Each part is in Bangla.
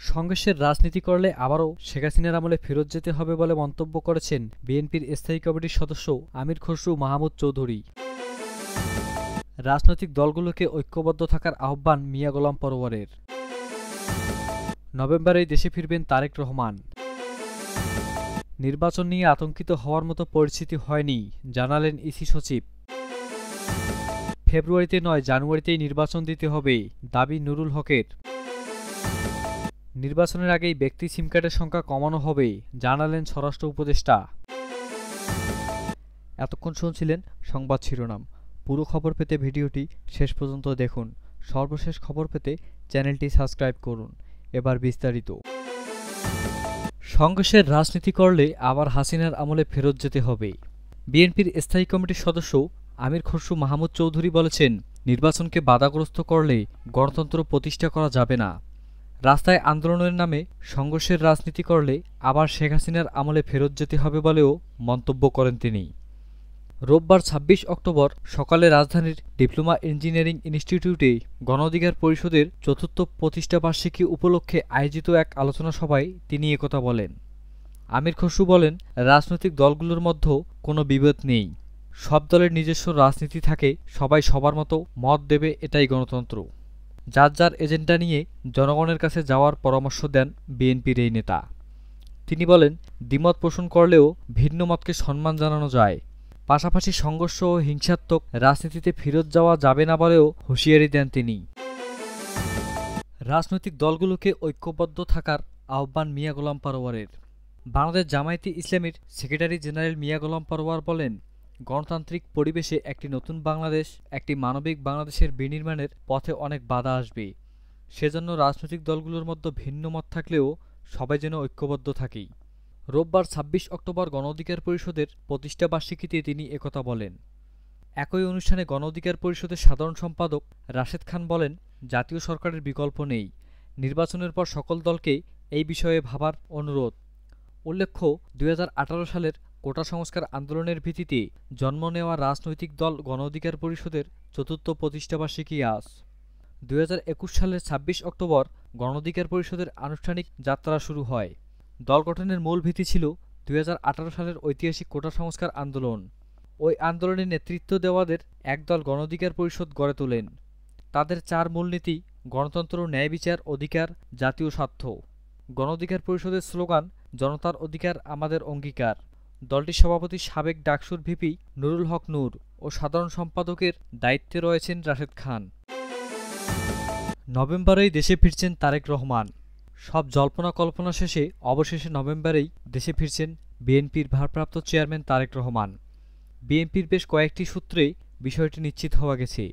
সংঘর্ষের রাজনীতি করলে আবারও শেখ হাসিনার আমলে ফেরত যেতে হবে বলে মন্তব্য করেছেন বিএনপির স্থায়ী কমিটির সদস্য আমির খসরু মাহমুদ চৌধুরী। রাজনৈতিক দলগুলোকে ঐক্যবদ্ধ থাকার আহ্বান মিয়া গোলাম পরোয়ারের। নভেম্বরেই দেশে ফিরবেন তারেক রহমান। নির্বাচন নিয়ে আতঙ্কিত হওয়ার মতো পরিস্থিতি হয়নি, জানালেন ইসি সচিব। ফেব্রুয়ারিতে নয়, জানুয়ারিতেই নির্বাচন দিতে হবে, দাবি নুরুল হকের। নির্বাচনের আগেই ব্যক্তি সিম কার্ডের সংখ্যা কমানো হবে, জানালেন স্বরাষ্ট্র উপদেষ্টা। এতক্ষণ শুনছিলেন সংবাদ শিরোনাম। পুরো খবর পেতে ভিডিওটি শেষ পর্যন্ত দেখুন। সর্বশেষ খবর পেতে চ্যানেলটি সাবস্ক্রাইব করুন। এবার বিস্তারিত। সংঘর্ষের রাজনীতি করলে আবার হাসিনার আমলে ফেরত যেতে হবে। বিএনপির স্থায়ী কমিটির সদস্য আমির খসরু মাহমুদ চৌধুরী বলেছেন, নির্বাচনকে বাধাগ্রস্ত করলে গণতন্ত্র প্রতিষ্ঠা করা যাবে না। রাস্তায় আন্দোলনের নামে সংঘর্ষের রাজনীতি করলে আবার শেখ হাসিনার আমলে ফেরত যেতে হবে বলেও মন্তব্য করেন তিনি। রোববার ২৬ অক্টোবর সকালে রাজধানীর ডিপ্লোমা ইঞ্জিনিয়ারিং ইনস্টিটিউটে গণ অধিকার পরিষদের চতুর্থ প্রতিষ্ঠাবার্ষিকী উপলক্ষে আয়োজিত এক আলোচনা সভায় তিনি একথা বলেন। আমির খসরু বলেন, রাজনৈতিক দলগুলোর মধ্যে কোনো বিভেদ নেই, সব দলের নিজস্ব রাজনীতি থাকে, সবাই সবার মতো মত দেবে, এটাই গণতন্ত্র। যার যার এজেন্ডা নিয়ে জনগণের কাছে যাওয়ার পরামর্শ দেন বিএনপির এই নেতা। তিনি বলেন, দ্বিমত পোষণ করলেও ভিন্ন মতকে সম্মান জানানো যায়। পাশাপাশি সংঘর্ষ ও হিংসাত্মক রাজনীতিতে ফেরত যাওয়া যাবে না বলেও হুঁশিয়ারি দেন তিনি। রাজনৈতিক দলগুলোকে ঐক্যবদ্ধ থাকার আহ্বান মিয়া গোলাম পরোয়ারের। বাংলাদেশ জামায়াতে ইসলামীর সেক্রেটারি জেনারেল মিয়া গোলাম পরোয়ার বলেন, গণতান্ত্রিক পরিবেশে একটি নতুন বাংলাদেশ, একটি মানবিক বাংলাদেশের বিনির্মাণের পথে অনেক বাধা আসবে। সেজন্য রাজনৈতিক দলগুলোর মধ্যে ভিন্ন মত থাকলেও সবাই যেন ঐক্যবদ্ধ থাকি। রোববার ২৬ অক্টোবর গণ অধিকার পরিষদের প্রতিষ্ঠাবার্ষিকীতে তিনি একথা বলেন। একই অনুষ্ঠানে গণ অধিকার পরিষদের সাধারণ সম্পাদক রাশেদ খান বলেন, জাতীয় সরকারের বিকল্প নেই। নির্বাচনের পর সকল দলকে এই বিষয়ে ভাবার অনুরোধ। উল্লেখ্য, ২০১৮ সালের কোটা সংস্কার আন্দোলনের ভিত্তিতে জন্ম নেওয়া রাজনৈতিক দল গণ অধিকার পরিষদের চতুর্থ প্রতিষ্ঠাবার্ষিকী আজ। ২০২১ সালের ২৬ অক্টোবর গণ অধিকার পরিষদের আনুষ্ঠানিক যাত্রা শুরু হয়। দল গঠনের মূল ভিত্তি ছিল ২০১৮ সালের ঐতিহাসিক কোটা সংস্কার আন্দোলন। ওই আন্দোলনে নেতৃত্ব দেওয়াদের একদল গণ অধিকার পরিষদ গড়ে তোলেন। তাদের ৪ মূলনীতি: গণতন্ত্র, ন্যায় বিচার, অধিকার, জাতীয় স্বার্থ। গণ অধিকার পরিষদের স্লোগান, জনতার অধিকার আমাদের অঙ্গীকার। দলটির সভাপতি সাবেক ডাকসুর ভিপি নুরুল হক নূর ও সাধারণ সম্পাদকের দায়িত্বে রয়েছেন রাশেদ খান। নভেম্বরেই দেশে ফিরছেন তারেক রহমান। সব জল্পনা কল্পনা শেষে অবশেষে নভেম্বরেই দেশে ফিরছেন বিএনপির ভারপ্রাপ্ত চেয়ারম্যান তারেক রহমান। বিএনপির বেশ কয়েকটি সূত্রে বিষয়টি নিশ্চিত হওয়া গেছে।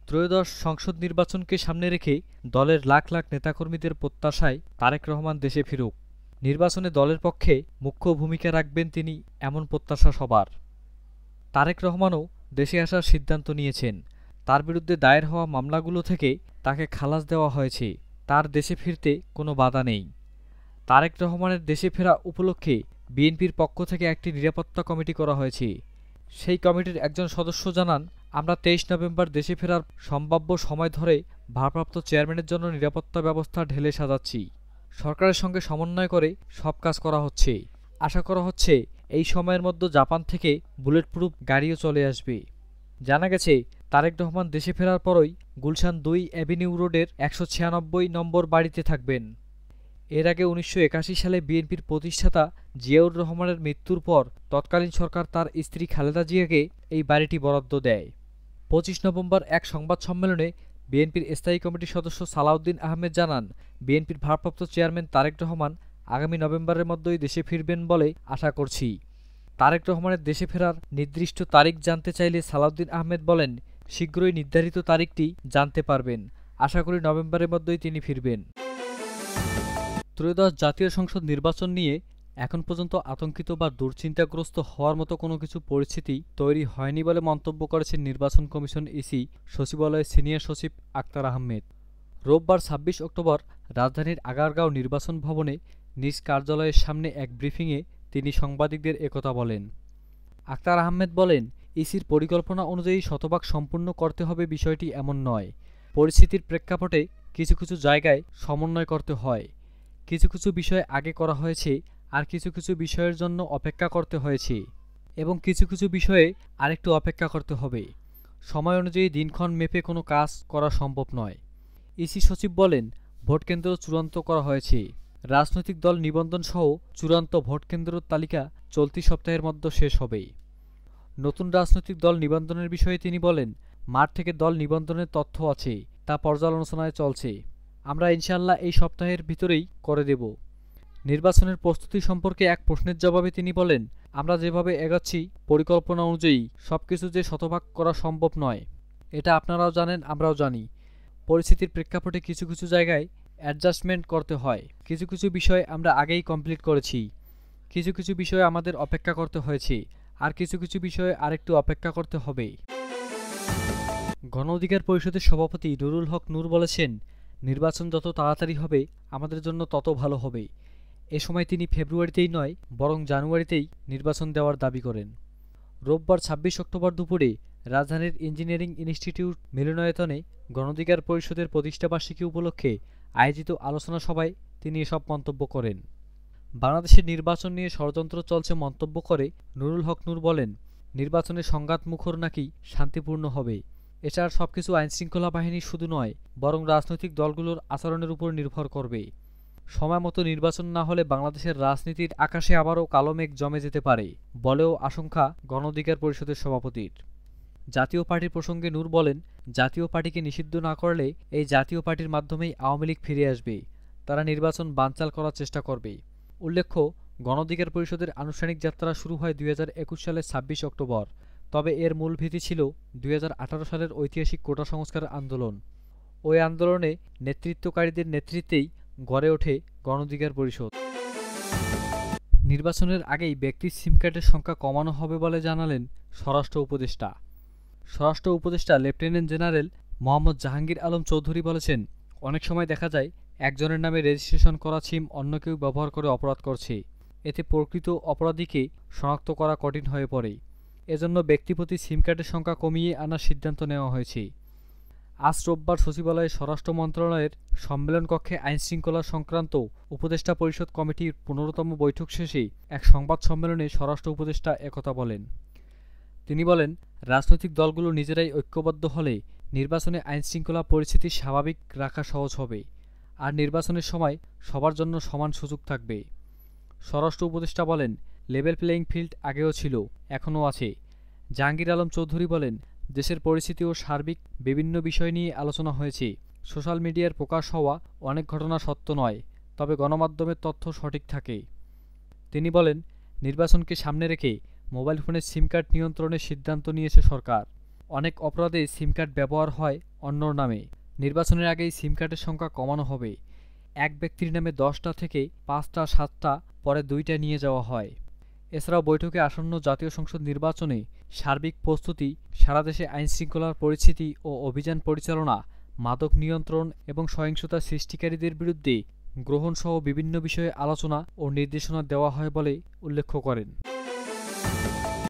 ত্রয়োদশ সংসদ নির্বাচনকে সামনে রেখে দলের লাখ লাখ নেতাকর্মীদের প্রত্যাশায় তারেক রহমান দেশে ফিরুক। নির্বাচনে দলের পক্ষে মুখ্য ভূমিকা রাখবেন তিনি, এমন প্রত্যাশা সবার। তারেক রহমানও দেশে আসার সিদ্ধান্ত নিয়েছেন। তার বিরুদ্ধে দায়ের হওয়া মামলাগুলো থেকে তাকে খালাস দেওয়া হয়েছে। তার দেশে ফিরতে কোনো বাধা নেই। তারেক রহমানের দেশে ফেরা উপলক্ষে বিএনপির পক্ষ থেকে একটি নিরাপত্তা কমিটি করা হয়েছে। সেই কমিটির একজন সদস্য জানান, আমরা ২৩ নভেম্বর দেশে ফেরার সম্ভাব্য সময় ধরে ভারপ্রাপ্ত চেয়ারম্যানের জন্য নিরাপত্তা ব্যবস্থা ঢেলে সাজাচ্ছি। সরকারের সঙ্গে সমন্বয় করে সব কাজ করা হচ্ছে। আশা করা হচ্ছে এই সময়ের মধ্যে জাপান থেকে বুলেট প্রুফ গাড়িও চলে আসবে। জানা গেছে, তারেক রহমান দেশে ফেরার পরই গুলশান ২ অ্যাভিনিউ রোডের ১৯৬ নম্বর বাড়িতে থাকবেন। এর আগে ১৯৮১ সালে বিএনপির প্রতিষ্ঠাতা জিয়াউর রহমানের মৃত্যুর পর তৎকালীন সরকার তার স্ত্রী খালেদা জিয়াকে এই বাড়িটি বরাদ্দ দেয়। ২৫ নভেম্বর এক সংবাদ সম্মেলনে বিএনপির স্থায়ী কমিটির সদস্য সালাউদ্দিন আহমেদ জানান, বিএনপির ভারপ্রাপ্ত চেয়ারম্যান তারেক রহমান আগামী নভেম্বরের মধ্যেই দেশে ফিরবেন বলে আশা করছি। তারেক রহমানের দেশে ফেরার নির্দিষ্ট তারিখ জানতে চাইলে সালাউদ্দিন আহমেদ বলেন, শীঘ্রই নির্ধারিত তারিখটি জানতে পারবেন। আশা করি নভেম্বরের মধ্যেই তিনি ফিরবেন। ত্রয়োদশ জাতীয় সংসদ নির্বাচন নিয়ে এখন পর্যন্ত আতঙ্কিত বা দুশ্চিন্তাগ্রস্ত হওয়ার মতো কোনো কিছু পরিস্থিতি তৈরি হয়নি বলে মন্তব্য করেছেন নির্বাচন কমিশন ইসি সচিবালয়ের সিনিয়র সচিব আক্তার আহমেদ। রোববার ২৬ অক্টোবর রাজধানীর আগারগাঁও নির্বাচন ভবনে নিজ কার্যালয়ের সামনে এক ব্রিফিংয়ে তিনি সাংবাদিকদের একথা বলেন। আক্তার আহমেদ বলেন, ইসির পরিকল্পনা অনুযায়ী শতভাগ সম্পূর্ণ করতে হবে বিষয়টি এমন নয়। পরিস্থিতির প্রেক্ষাপটে কিছু কিছু জায়গায় সমন্বয় করতে হয়। কিছু কিছু বিষয় আগে করা হয়েছে, আর কিছু কিছু বিষয়ের জন্য অপেক্ষা করতে হয়েছে, এবং কিছু কিছু বিষয়ে আরেকটু অপেক্ষা করতে হবে। সময় অনুযায়ী দিনক্ষণ মেপে কোনো কাজ করা সম্ভব নয়। ইসি সচিব বলেন, ভোটকেন্দ্র চূড়ান্ত করা হয়েছে। রাজনৈতিক দল নিবন্ধন সহ চূড়ান্ত ভোটকেন্দ্রের তালিকা চলতি সপ্তাহের মধ্যে শেষ হবে। নতুন রাজনৈতিক দল নিবন্ধনের বিষয়ে তিনি বলেন, মাঠ থেকে দল নিবন্ধনের তথ্য আছে, তা পর্যালোচনায় চলছে। আমরা ইনশাআল্লাহ এই সপ্তাহের ভিতরেই করে দেব। নির্বাচনের প্রস্তুতি সম্পর্কে এক প্রশ্নের জবাবে তিনি বলেন, আমরা যেভাবে এগোচ্ছি পরিকল্পনা অনুযায়ী সবকিছু যে শতভাগ করা সম্ভব নয়, এটা আপনারাও জানেন, আমরাও জানি। পরিস্থিতির প্রেক্ষাপটে কিছু কিছু জায়গায় অ্যাডজাস্টমেন্ট করতে হয়। কিছু কিছু বিষয় আমরা আগেই কমপ্লিট করেছি, কিছু কিছু বিষয়ে আমাদের অপেক্ষা করতে হয়েছে, আর কিছু কিছু বিষয়ে আরেকটু অপেক্ষা করতে হবে। গণ অধিকার পরিষদের সভাপতি নুরুল হক নূর বলেছেন, নির্বাচন যত তাড়াতাড়ি হবে আমাদের জন্য তত ভালো হবে। এ সময় তিনি ফেব্রুয়ারিতেই নয়, বরং জানুয়ারিতেই নির্বাচন দেওয়ার দাবি করেন। রোববার ২৬ অক্টোবর দুপুরে রাজধানীর ইঞ্জিনিয়ারিং ইনস্টিটিউট মিলনায়তনে গণ অধিকার পরিষদের প্রতিষ্ঠাবার্ষিকী উপলক্ষে আয়োজিত আলোচনা সভায় তিনি এসব মন্তব্য করেন। বাংলাদেশের নির্বাচন নিয়ে ষড়যন্ত্র চলছে মন্তব্য করে নুরুল হক নূর বলেন, নির্বাচনের সংঘাতমুখর নাকি শান্তিপূর্ণ হবে। এছাড়া সবকিছু আইনশৃঙ্খলা বাহিনী শুধু নয়, বরং রাজনৈতিক দলগুলোর আচরণের উপর নির্ভর করবে। সময় মতো নির্বাচন না হলে বাংলাদেশের রাজনীতির আকাশে আবারও কালো মেঘ জমে যেতে পারে বলেও আশঙ্কা গণ অধিকার পরিষদের সভাপতির। জাতীয় পার্টির প্রসঙ্গে নূর বলেন, জাতীয় পার্টিকে নিষিদ্ধ না করলে এই জাতীয় পার্টির মাধ্যমেই আওয়ামী লীগ ফিরে আসবে। তারা নির্বাচন বানচাল করার চেষ্টা করবে। উল্লেখ্য, গণ অধিকার পরিষদের আনুষ্ঠানিক যাত্রা শুরু হয় ২০২১ সালের ২৬ অক্টোবর। তবে এর মূল ভিত্তি ছিল ২০১৮ সালের ঐতিহাসিক কোটা সংস্কার আন্দোলন। ওই আন্দোলনে নেতৃত্বকারীদের নেতৃত্বেই গড়ে ওঠে গণ অধিকার পরিষদ। নির্বাচনের আগেই ব্যক্তির সিম কার্ডের সংখ্যা কমানো হবে বলে জানালেন স্বরাষ্ট্র উপদেষ্টা। স্বরাষ্ট্র উপদেষ্টা লেফটেন্যান্ট জেনারেল মোহাম্মদ জাহাঙ্গীর আলম চৌধুরী বলেছেন, অনেক সময় দেখা যায় একজনের নামে রেজিস্ট্রেশন করা সিম অন্য কেউ ব্যবহার করে অপরাধ করছে। এতে প্রকৃত অপরাধীকে শনাক্ত করা কঠিন হয়ে পড়ে। এজন্য ব্যক্তিপ্রতি সিম কার্ডের সংখ্যা কমিয়ে আনার সিদ্ধান্ত নেওয়া হয়েছে। আজ রোববার সচিবালয়ে স্বরাষ্ট্র মন্ত্রণালয়ের সম্মেলন কক্ষে আইনশৃঙ্খলা সংক্রান্ত উপদেষ্টা পরিষদ কমিটির ১৫তম বৈঠক শেষে এক সংবাদ সম্মেলনে স্বরাষ্ট্র উপদেষ্টা একথা বলেন। তিনি বলেন, রাজনৈতিক দলগুলো নিজেরাই ঐক্যবদ্ধ হলে নির্বাচনে আইনশৃঙ্খলা পরিস্থিতি স্বাভাবিক রাখা সহজ হবে, আর নির্বাচনের সময় সবার জন্য সমান সুযোগ থাকবে। স্বরাষ্ট্র উপদেষ্টা বলেন, লেভেল প্লেয়িং ফিল্ড আগেও ছিল, এখনও আছে। জাহাঙ্গীর আলম চৌধুরী বলেন, দেশের পরিস্থিতি ও সার্বিক বিভিন্ন বিষয় নিয়ে আলোচনা হয়েছে। সোশ্যাল মিডিয়ার প্রকাশ হওয়া অনেক ঘটনা সত্য নয়, তবে গণমাধ্যমের তথ্য সঠিক থাকে। তিনি বলেন, নির্বাচনকে সামনে রেখে মোবাইল ফোনের সিম কার্ড নিয়ন্ত্রণের সিদ্ধান্ত নিয়েছে সরকার। অনেক অপরাধে সিম কার্ড ব্যবহার হয় অন্যর নামে। নির্বাচনের আগেই সিম কার্ডের সংখ্যা কমানো হবে। এক ব্যক্তির নামে ১০টা থেকে ৫টা ৭টা, পরে ২টা নিয়ে যাওয়া হয়। এছাড়াও বৈঠকে আসন্ন জাতীয় সংসদ নির্বাচনে সার্বিক প্রস্তুতি, সারা দেশে আইনশৃঙ্খলার পরিস্থিতি ও অভিযান পরিচালনা, মাদক নিয়ন্ত্রণ এবং সহিংসতা সৃষ্টিকারীদের বিরুদ্ধে গ্রহণসহ বিভিন্ন বিষয়ে আলোচনা ও নির্দেশনা দেওয়া হয় বলে উল্লেখ করেন।